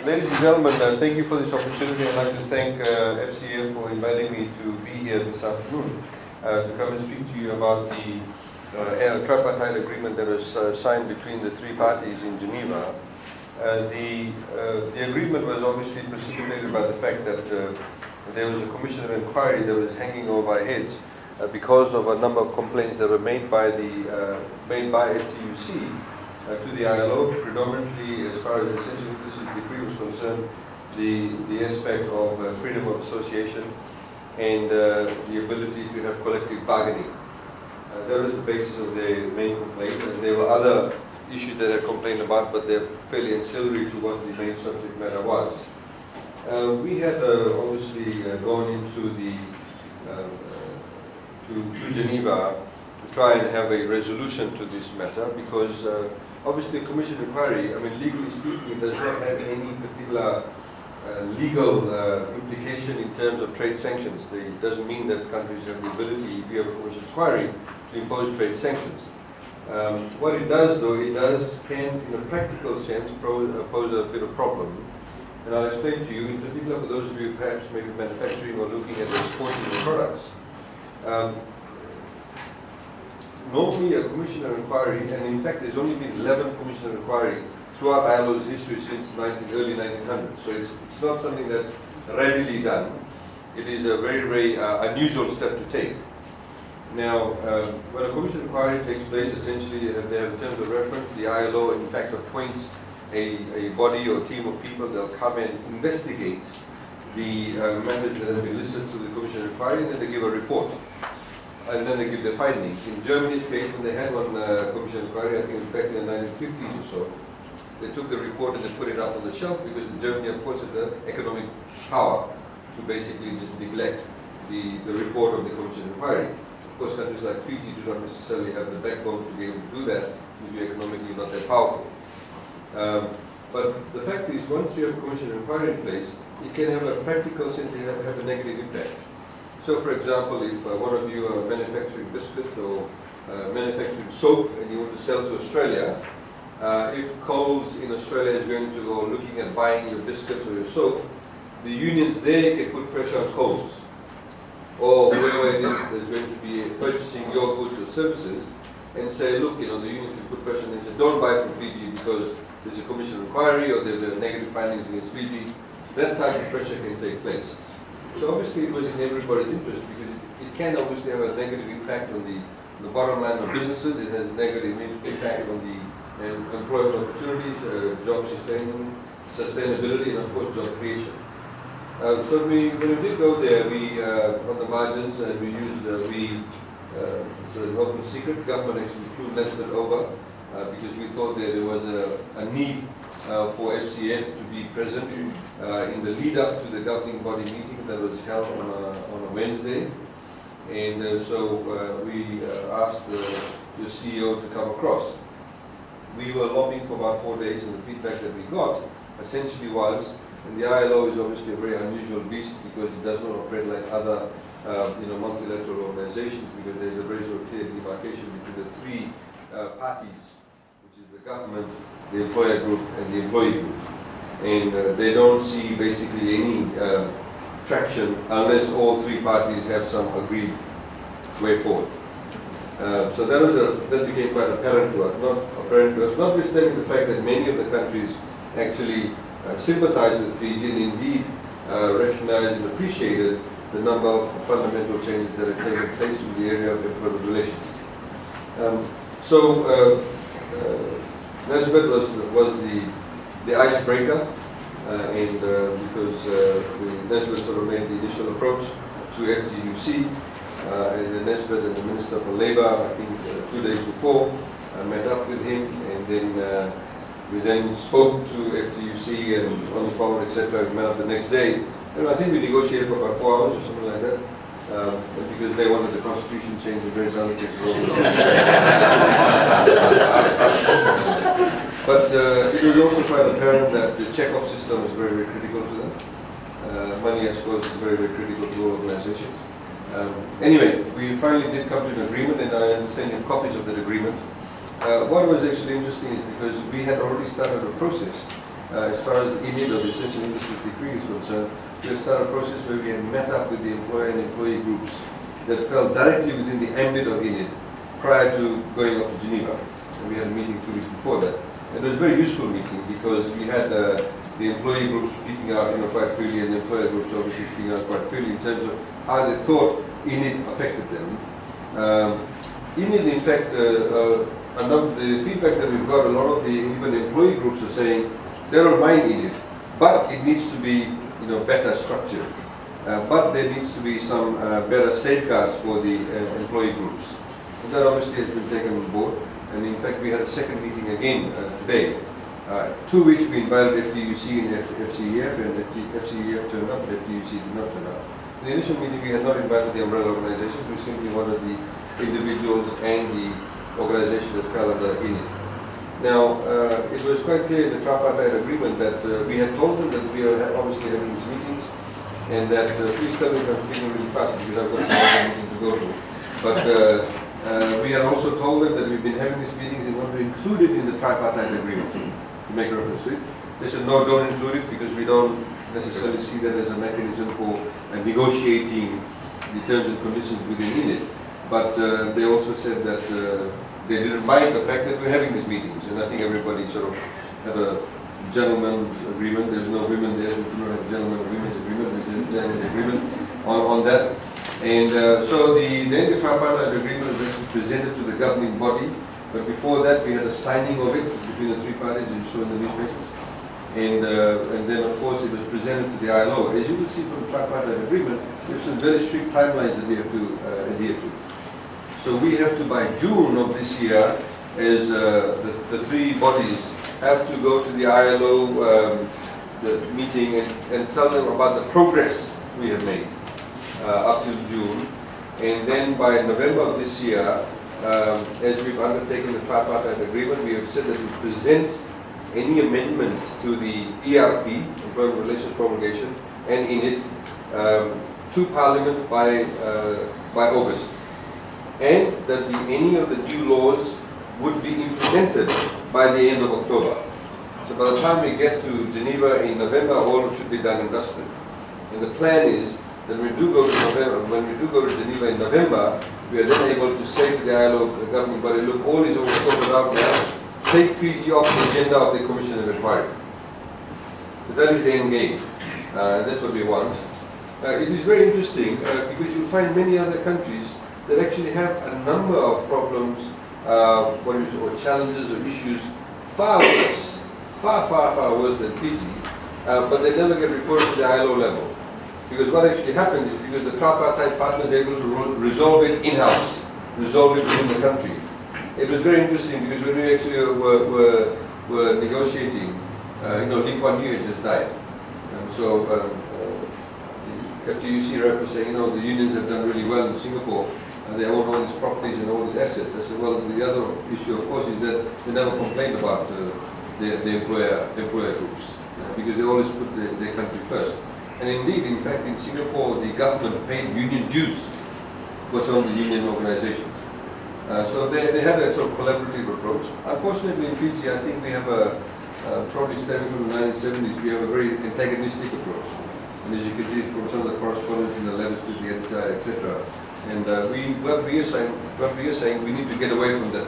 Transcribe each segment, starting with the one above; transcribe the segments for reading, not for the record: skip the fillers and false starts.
Ladies and gentlemen, thank you for this opportunity. I'd like to thank FCF for inviting me to be here this afternoon to come and speak to you about the tripartite agreement that was signed between the three parties in Geneva. The agreement was obviously precipitated by the fact that there was a commission of inquiry that was hanging over our heads because of a number of complaints that were made by FTUC to the ILO, predominantly as far as the essential inclusive decree was concerned, the aspect of freedom of association and the ability to have collective bargaining. That was the basis of their main complaint, and there were other issues that I complained about, but they're fairly ancillary to what the main subject matter was. We had obviously gone into to Geneva to try and have a resolution to this matter because obviously a commission inquiry, I mean legally speaking, it does not have any particular legal implication in terms of trade sanctions. It doesn't mean that countries have the ability, if you have a commission inquiry, to impose trade sanctions. What it does though, can in a practical sense pose a bit of problem. And I'll explain to you, in particular for those of you perhaps maybe manufacturing or looking at exporting your products. Normally a commissioner inquiry, and in fact there's only been 11 commissioner inquiry throughout ILO's history since early 1900s. So it's not something that's readily done. It is a very, very unusual step to take. Now, when a commission inquiry takes place, essentially they have terms of reference. The ILO in fact appoints a body or team of people that will come and investigate the matters that have been listed to the commission inquiry, and then they give a report. And then they give their findings. In Germany's case, when they had one commission inquiry, I think it was back in the 1950s or so, they took the report and they put it up on the shelf because Germany, of course, has the economic power to basically just neglect the report of the commission inquiry. Of course, countries like Fiji do not necessarily have the backbone to be able to do that because you're economically not that powerful. But the fact is, once you have a commission inquiry in place, it can have a practical sense, have a negative impact. So, for example, if one of you are manufacturing biscuits or manufacturing soap and you want to sell to Australia, if Coles in Australia is going to go looking at buying your biscuits or your soap, the unions there can put pressure on Coles or whoever it is that's going to be purchasing your goods or services and say, look, the unions can put pressure and say, don't buy from Fiji because there's a commission inquiry or there's negative findings against Fiji. That type of pressure can take place. So obviously it was in everybody's interest because it can obviously have a negative impact on the bottom line of businesses. It has a negative impact on the employment opportunities, job sustainability, and of course job creation. So when we did go there, we on the margins, and we used it's an open secret. Government actually flew Nesbitt over because we thought that there was a need for FCF to be present in the lead up to the governing body meeting that was held on a Wednesday. And so we asked the CEO to come across. We were lobbying for about 4 days, and the feedback that we got essentially was, and the ILO is obviously a very unusual beast because it does not operate like other multilateral organizations, because there's a very sort of clear demarcation between the three parties, which is the government, the employer group, and the employee group. And they don't see basically any traction unless all three parties have some agreed way forward. So that became quite apparent to us, notwithstanding the fact that many of the countries actually sympathized with Fiji and indeed recognized and appreciated the number of fundamental changes that have taken place in the area of employment relations. Nesbitt was the icebreaker, and because Nesbitt sort of made the initial approach to FTUC, and then Nesbitt and the Minister for Labour, I think 2 days before, met up with him, and then we then spoke to FTUC and on the phone, etc. We met up the next day, and I think we negotiated for about 4 hours or something like that. Because they wanted the constitution changed and various other things. But it was also quite apparent that the check-off system is very, very critical to them. Money, I suppose, is very, very critical to all organizations. Anyway, we finally did come to an agreement, and I understand you have copies of that agreement. What was actually interesting is because we had already started a process as far as INID, or the Essential Industries Decree, is concerned, we have started a process where we have met up with the employer and employee groups that fell directly within the ambit of INID prior to going up to Geneva. And we had a meeting 2 weeks before that. And it was a very useful meeting because we had the employee groups speaking out quite freely, and the employer groups obviously speaking out quite freely in terms of how they thought INID affected them. INID, in fact, the feedback that we've got, a lot of the even employee groups are saying they don't mind INID, but it needs to be better structured. But there needs to be some better safeguards for the employee groups. And that obviously has been taken on board. And in fact, we had a second meeting again today, to which we invited FTUC and FCEF, and FCEF turned up, FTUC did not turn up. In the initial meeting, we had not invited the umbrella organizations. We simply wanted the individuals and the organization that fell under INID. Now, it was quite clear in the tripartite agreement that we had told them that we are obviously having these meetings, and that please tell me if I'm speaking really fast because I've got another meeting to go to. But we had also told them that we've been having these meetings and want to include it in the tripartite agreement to make reference to it. They said no, don't include it because we don't necessarily see that as a mechanism for negotiating the terms and conditions within INID. But they also said that they didn't mind the fact that we're having these meetings, and I think everybody sort of had a gentleman's agreement. There's no women there, we do not have a gentleman's agreement. There's a gentleman's agreement on that. And so then the tripartite agreement was actually presented to the governing body, but before that we had a signing of it between the three parties, as you saw in the newspapers. And then of course it was presented to the ILO. As you will see from the tripartite agreement, there's some very strict timelines that we have to adhere to. So we have to, by June of this year, as the three bodies have to go to the ILO the meeting and tell them about the progress we have made up till June. And then by November of this year, as we've undertaken the tripartite agreement, we have said that we present any amendments to the ERP, Employment Relations Promulgation, and INID to Parliament by August. And that any of the new laws would be implemented by the end of October. So by the time we get to Geneva in November, all should be done and dusted. And the plan is that when we do go to Geneva in November, we are then able to say to the ILO governing body, look, all is all sorted out now. Take Fiji off the agenda of the Commission of Inquiry. So that is the end game. That's what we want. It is very interesting because you'll find many other countries that actually have a number of problems, or challenges or issues far worse, far worse than Fiji, but they never get reported to the ILO level. Because what actually happens is because the tripartite partner is able to resolve it in-house, resolve it within the country. It was very interesting because when we actually were negotiating, Lee Kuan Yew had just died. And so the FTUC rep was saying, the unions have done really well in Singapore. They own all these properties and all these assets. I said, well, the other issue, of course, is that they never complained about the employer groups because they always put their country first. And indeed, in fact, in Singapore, the government paid union dues for some of the union organizations. So they had a sort of collaborative approach. Unfortunately, in Fiji, I think we have probably stemming from the 1970s, we have a very antagonistic approach. And as you can see from some of the correspondence in the letters to the editor, etc. And what we are saying, we need to get away from that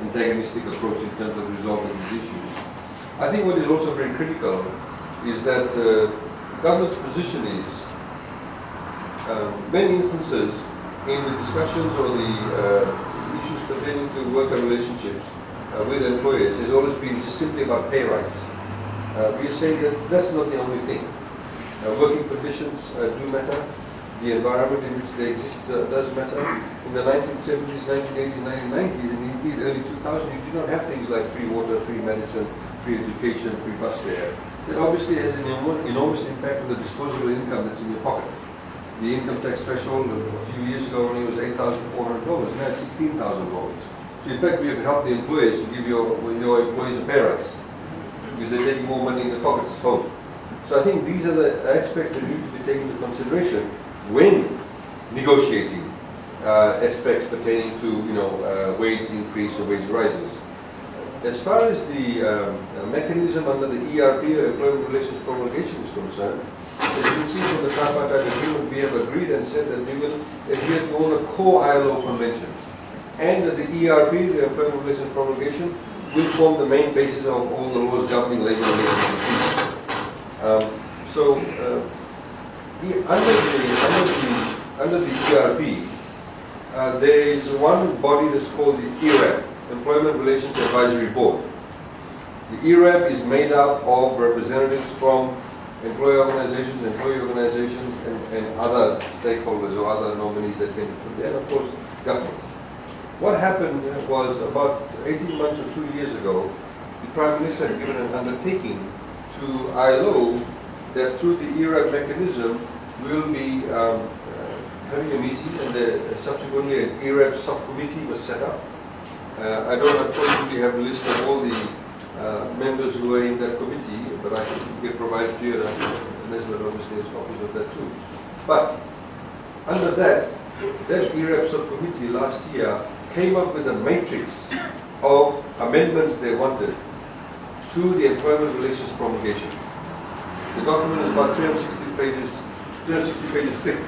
antagonistic approach in terms of resolving these issues. I think what is also very critical is that government's position is, many instances in the discussions or the issues pertaining to worker relationships with employers has always been just simply about pay rights. We are saying that that's not the only thing. Working conditions do matter. The environment in which they exist does matter. In the 1970s, 1980s, 1990s, and indeed early 2000s, you do not have things like free water, free medicine, free education, free bus fare. It obviously has an enormous impact on the disposable income that's in your pocket. The income tax threshold a few years ago only was $8,400, now it's $16,000. So in fact, we have helped the employers to give your employees a pay rise because they're taking more money in the pockets home. So I think these are the aspects that need to be taken into consideration when negotiating aspects pertaining to wage increase or wage rises. As far as the mechanism under the ERP, Employment Relations Promulgation, is concerned, as you can see from the tripartite agreement, we have agreed and said that we will adhere to all the core ILO conventions, and that the ERP, the Employment Relations Promulgation, will form the main basis of all the laws governing labor relations. Under the ERP, there is one body that's called the ERAB, Employment Relations Advisory Board. The ERAB is made up of representatives from employee organizations, employee organizations, and other stakeholders or other nominees that came from there, and of course, government. What happened was about 18 months or 2 years ago, the Prime Minister had given an undertaking to ILO that through the ERAB mechanism, we'll be having a meeting, and subsequently an ERAB subcommittee was set up. I don't unfortunately have a list of all the members who were in that committee, but I can provide to you, and Elizabeth obviously has copies of that too. But under that ERAB subcommittee last year came up with a matrix of amendments they wanted to the Employment Relations Promulgation. The document is about 360 pages thick,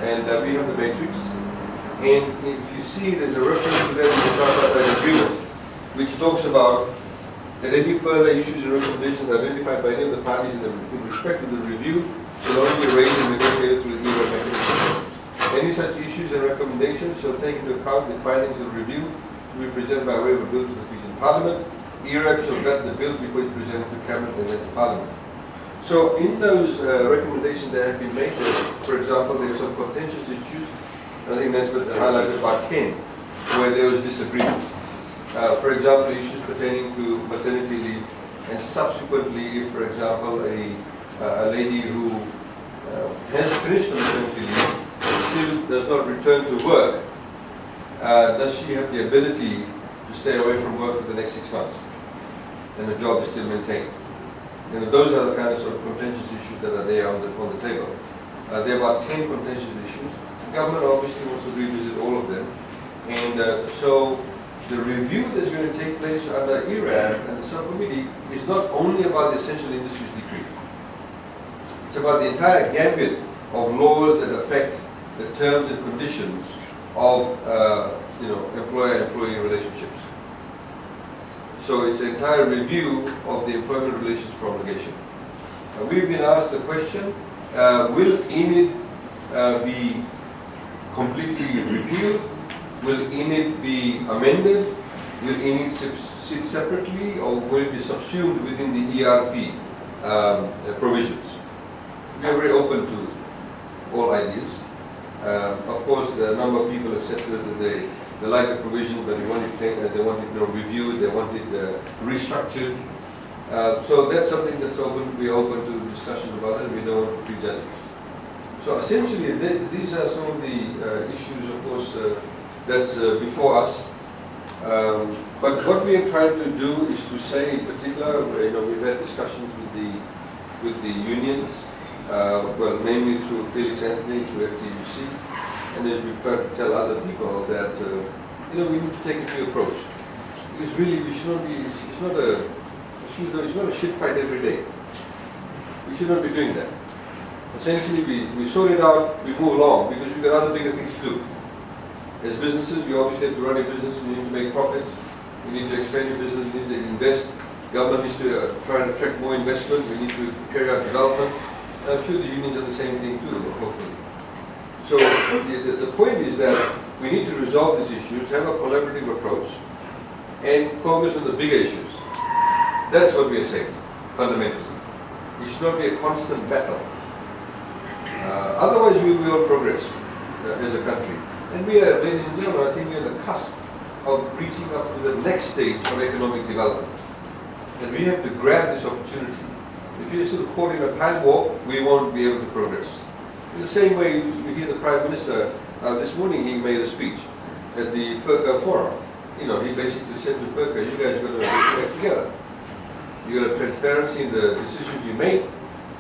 and we have the matrix. And if you see, there's a reference to that in the tripartite agreement, which talks about that any further issues and recommendations identified by any of the parties in respect to the review shall only be raised and negotiated through the ERAB mechanism. Any such issues and recommendations shall take into account the findings of the review to be presented by way of a bill to the Fijian Parliament. ERAB shall vet the bill before it is presented to Cabinet and then to Parliament. So in those recommendations that have been made, for example, there are some contentious issues. I think that's been highlighted about 10, where there was disagreement. For example, issues pertaining to maternity leave, and subsequently, if, for example, a lady who has finished the maternity leave still does not return to work, does she have the ability to stay away from work for the next 6 months, and the job is still maintained? You know, those are the kind of sort of contentious issues that are there on the table. There are about 10 contentious issues. The government obviously wants to revisit all of them, and so the review that's going to take place under ERAB and the subcommittee is not only about the Essential Industries Decree. It's about the entire gambit of laws that affect the terms and conditions of employer-employee relationships. So it's an entire review of the Employment Relations Promulgation. We've been asked the question, will ENID be completely repealed? Will ENID be amended? Will ENID sit separately, or will it be subsumed within the ERP provisions? We are very open to all ideas. Of course, a number of people have said to us that they like the provision, but they want it reviewed, they want it restructured. So that's something that's we're open to discussion about it. We don't want to prejudge it. So essentially, these are some of the issues, of course, that's before us. But what we are trying to do is to say, in particular, we've had discussions with the unions, well, mainly through Felix Anthony, through FTUC, and as we've tried to tell other people that we need to take a new approach, because really we should not be. It's not a shit fight every day. We should not be doing that. Essentially, we sort it out, we move along, because we've got other bigger things to do. As businesses, we obviously have to run a business, we need to make profits, we need to expand your business, we need to invest. Government needs to try and attract more investment, we need to carry out development. And I'm sure the unions are the same thing too, hopefully. So the point is that we need to resolve these issues, have a collaborative approach, and focus on the bigger issues. That's what we are saying, fundamentally. It should not be a constant battle. Otherwise, we will progress as a country. And we are, ladies and gentlemen, I think we are on the cusp of reaching up to the next stage of economic development. And we have to grab this opportunity. If you're sort of caught in a time warp, we won't be able to progress. In the same way, we hear the Prime Minister, this morning he made a speech at the FIRCA forum. He basically said to FIRCA, you guys are going to work together. You got a transparency in the decisions you make.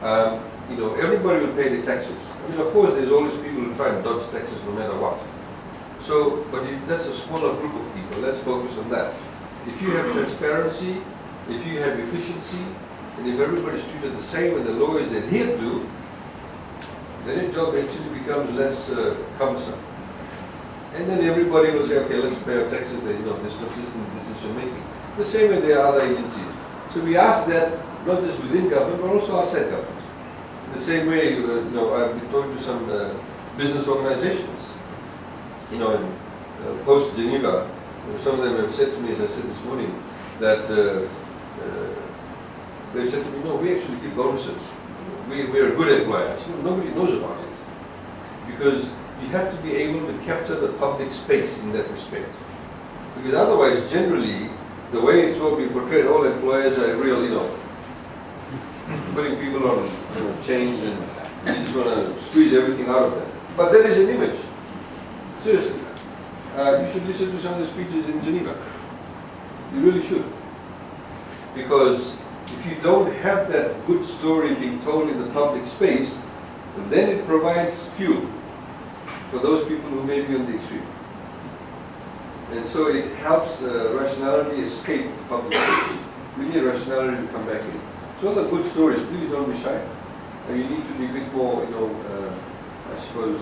Everybody will pay the taxes. I mean, of course, there's always people who try and dodge taxes no matter what. So, but that's a smaller group of people. Let's focus on that. If you have transparency, if you have efficiency, and if everybody's treated the same and the law is adhered to, then your job actually becomes less cumbersome. And then everybody will say, okay, let's pay our taxes, there's consistent decision making. The same way there are other agencies. So we ask that not just within government, but also outside government. In the same way, I've been talking to some business organizations, in post-Geneva. Some of them have said to me, as I said this morning, that they said to me, no, we actually give bonuses. We're a good employer. Nobody knows about it. Because you have to be able to capture the public space in that respect. Because otherwise, generally, the way it's all being portrayed, all employers are real, putting people on change and you just want to squeeze everything out of them. But that is an image. Seriously. You should listen to some of the speeches in Geneva. You really should. Because if you don't have that good story being told in the public space, then it provides fuel for those people who may be on the extreme. And so it helps rationality escape the public space. We need rationality to come back in. So the good stories, please don't be shy. And you need to be a bit more, I suppose,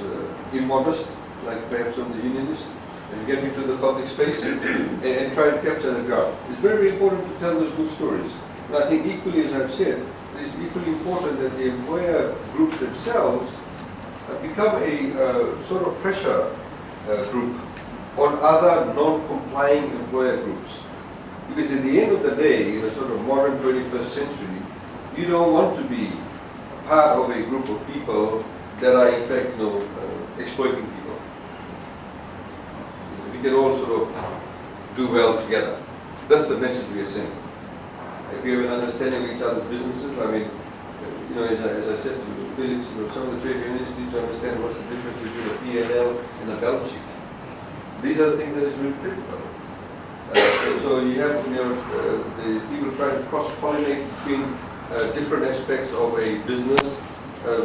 immodest, like perhaps on the unionist, and get into the public space and try to capture the ground. It's very important to tell those good stories. And I think equally, as I've said, it is equally important that the employer groups themselves become a sort of pressure group on other non-complying employer groups. Because at the end of the day, in a sort of modern 21st century, you don't want to be part of a group of people that are in fact exploiting people. We can all sort of do well together. That's the message we are sending. If we have an understanding of each other's businesses, I mean, as I said to Felix, some of the trade unions need to understand what's the difference between a P&L and a balance sheet. These are the things that is really critical. And so you have the people trying to cross-pollinate between different aspects of a business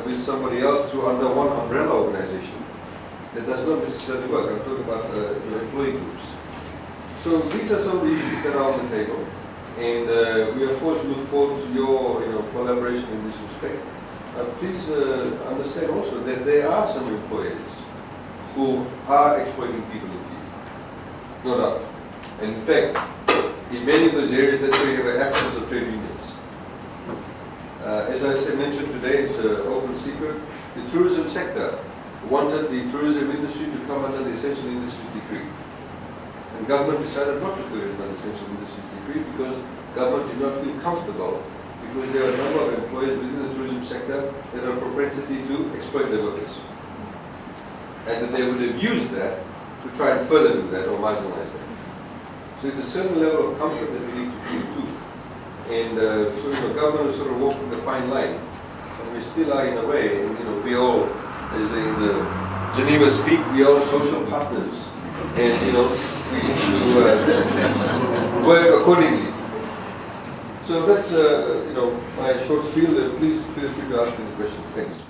with somebody else under one umbrella organization. That does not necessarily work. I'm talking about employee groups. So these are some of the issues that are on the table. And we of course look forward to your collaboration in this respect. Please understand also that there are some employers who are exploiting people in Fiji. No doubt. And in fact, in many of those areas, that's where you have an absence of trade unions. As I mentioned today, it's an open secret. The tourism sector wanted the tourism industry to come under the Essential Industries Decree. And government decided not to put it under the Essential Industries Decree because government did not feel comfortable because there are a number of employers within the tourism sector that have a propensity to exploit their workers. And that they would have used that to try and further do that or marginalize that. So it's a certain level of comfort that we need to feel too. And so government is sort of walking the fine line. And we still are in a way, and we all, as in the Geneva speak, we are all social partners. And we need to work accordingly. So that's my short spiel. Please feel free to ask any questions. Thanks.